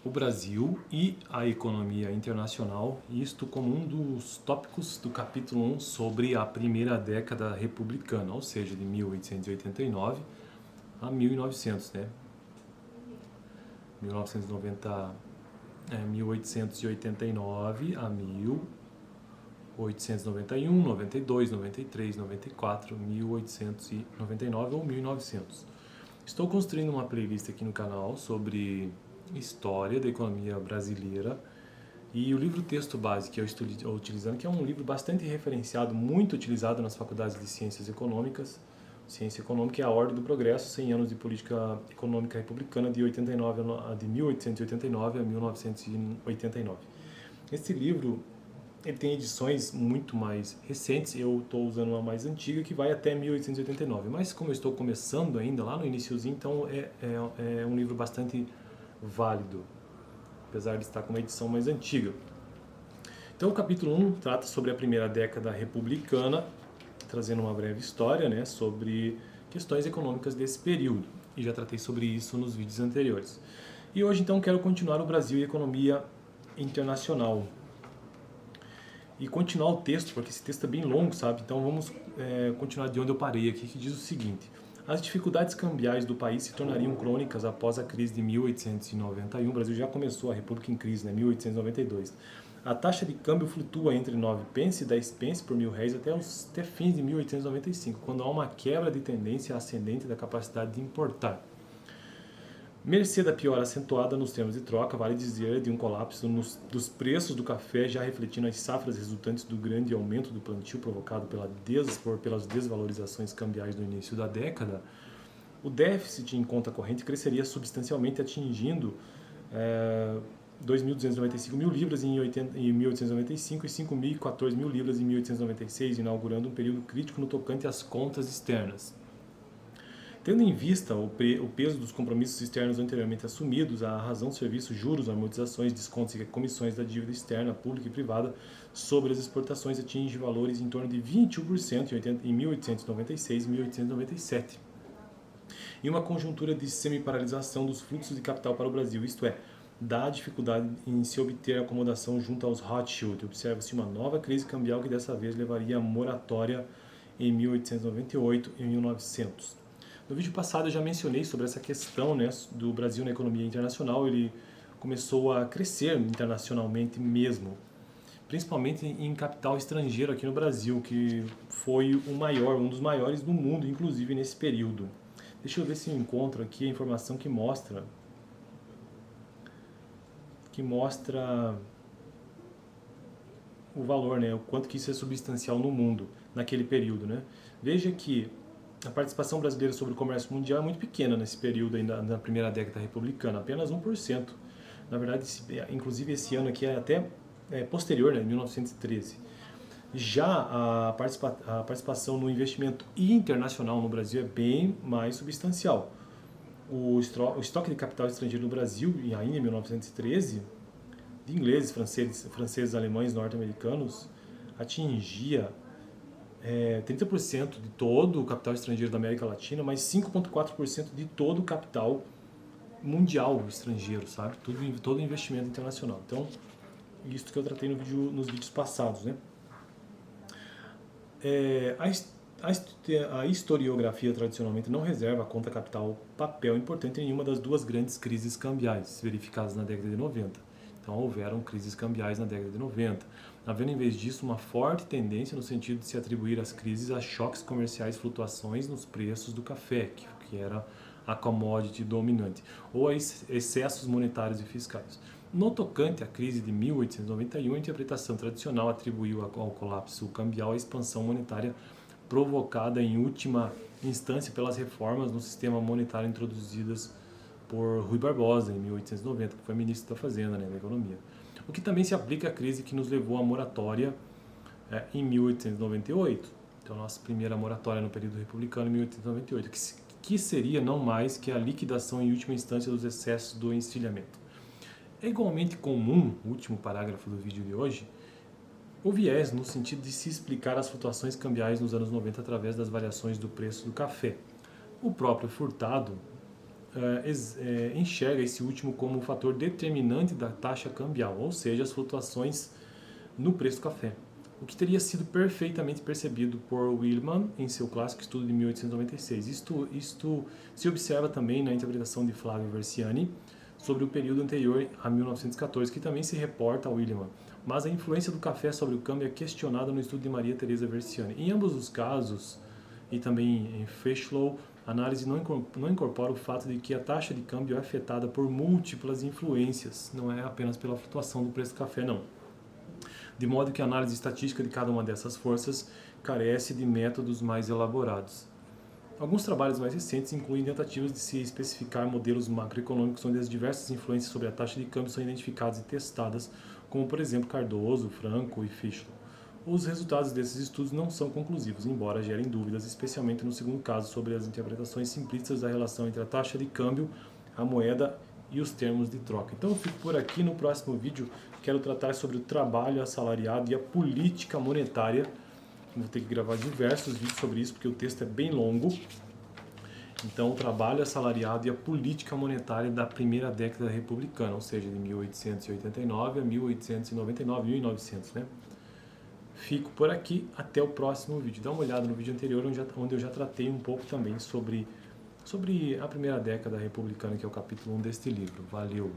o Brasil e a economia internacional, isto como um dos tópicos do capítulo 1 sobre a primeira década republicana, ou seja, de 1889 a 1900, né? 1990, 1889 a 1891, 92, 93, 94, 1899 ou 1900. Estou construindo uma playlist aqui no canal sobre história da economia brasileira e o livro texto base que eu estou utilizando, que é um livro bastante referenciado, muito utilizado nas faculdades de ciências econômicas. Ciência econômica é a Ordem do Progresso, 100 anos de política econômica republicana de 1889 a 1989. Esse livro ele tem edições muito mais recentes, eu estou usando uma mais antiga que vai até 1889, mas como eu estou começando ainda lá no iniciozinho, então é um livro bastante válido, apesar de estar com uma edição mais antiga. Então o capítulo 1 trata sobre a primeira década republicana, trazendo uma breve história, né, sobre questões econômicas desse período, e já tratei sobre isso nos vídeos anteriores. E hoje então quero continuar o Brasil e a economia internacional. E continuar o texto, porque esse texto é bem longo, sabe? Então vamos continuar de onde eu parei aqui, que diz o seguinte: as dificuldades cambiais do país se tornariam crônicas após a crise de 1891. O Brasil já começou a República em crise, né? 1892. A taxa de câmbio flutua entre 9 pence e 10 pence por R$ 1.000 até fins de 1895, quando há uma quebra de tendência ascendente da capacidade de importar. Mercê da piora acentuada nos termos de troca, vale dizer de um colapso dos preços do café, já refletindo as safras resultantes do grande aumento do plantio provocado pelas desvalorizações cambiais no início da década. O déficit em conta corrente cresceria substancialmente, atingindo 2.295 mil libras em 1895 e 5.014 mil libras em 1896, inaugurando um período crítico no tocante às contas externas. Tendo em vista o peso dos compromissos externos anteriormente assumidos, a razão, serviços, juros, amortizações, descontos e comissões da dívida externa, pública e privada sobre as exportações atinge valores em torno de 21% em 1896 e 1897. E uma conjuntura de semi-paralisação dos fluxos de capital para o Brasil, isto é, da dificuldade em se obter acomodação junto aos Rothschild. Observa-se uma nova crise cambial que dessa vez levaria a moratória em 1898 e 1900. No vídeo passado eu já mencionei sobre essa questão, né, do Brasil na economia internacional. Ele começou a crescer internacionalmente mesmo, principalmente em capital estrangeiro aqui no Brasil, que foi um dos maiores do mundo, inclusive nesse período. Deixa eu ver se eu encontro aqui a informação que mostra o valor, né, o quanto que isso é substancial no mundo naquele período, né? Veja que a participação brasileira sobre o comércio mundial é muito pequena nesse período ainda, na primeira década republicana, apenas 1%. Na verdade, inclusive esse ano aqui é até posterior, né, 1913. Já a participação no investimento internacional no Brasil é bem mais substancial. O estoque de capital estrangeiro no Brasil, ainda em 1913, de ingleses, franceses, alemães, norte-americanos, atingia 30% de todo o capital estrangeiro da América Latina, mas 5,4% de todo o capital mundial estrangeiro, sabe? Todo investimento internacional. Então, isso que eu tratei nos vídeos passados, né? A historiografia tradicionalmente não reserva a conta capital papel importante em nenhuma das duas grandes crises cambiais verificadas na década de 90. Então houveram crises cambiais na década de 90, havendo em vez disso uma forte tendência no sentido de se atribuir as crises a choques comerciais, flutuações nos preços do café, que era a commodity dominante, ou a excessos monetários e fiscais. No tocante à crise de 1891, a interpretação tradicional atribuiu ao colapso cambial a expansão monetária provocada em última instância pelas reformas no sistema monetário introduzidas por Rui Barbosa em 1890, que foi ministro da Fazenda, né, da Economia. O que também se aplica à crise que nos levou à moratória em 1898. Então, nossa primeira moratória no período republicano em 1898, que seria não mais que a liquidação em última instância dos excessos do encilhamento. É igualmente comum, último parágrafo do vídeo de hoje, o viés no sentido de se explicar as flutuações cambiais nos anos 90 através das variações do preço do café. O próprio Furtado enxerga esse último como um fator determinante da taxa cambial, ou seja, as flutuações no preço do café, o que teria sido perfeitamente percebido por Willman em seu clássico estudo de 1896. Isto se observa também na interpretação de Flávio Versiani sobre o período anterior a 1914, que também se reporta a Willman. Mas a influência do café sobre o câmbio é questionada no estudo de Maria Teresa Versiani. Em ambos os casos, e também em Fischlow, a análise não incorpora o fato de que a taxa de câmbio é afetada por múltiplas influências, não é apenas pela flutuação do preço do café, não. De modo que a análise estatística de cada uma dessas forças carece de métodos mais elaborados. Alguns trabalhos mais recentes incluem tentativas de se especificar modelos macroeconômicos onde as diversas influências sobre a taxa de câmbio são identificadas e testadas, como por exemplo Cardoso, Franco e Fischlow. Os resultados desses estudos não são conclusivos, embora gerem dúvidas, especialmente no segundo caso, sobre as interpretações simplistas da relação entre a taxa de câmbio, a moeda e os termos de troca. Então eu fico por aqui. No próximo vídeo quero tratar sobre o trabalho assalariado e a política monetária. Vou ter que gravar diversos vídeos sobre isso, porque o texto é bem longo. Então, o trabalho assalariado e a política monetária da primeira década republicana, ou seja, de 1889 a 1899, 1900, né? Fico por aqui, até o próximo vídeo. Dá uma olhada no vídeo anterior, onde eu já tratei um pouco também sobre a primeira década republicana, que é o capítulo 1 deste livro. Valeu!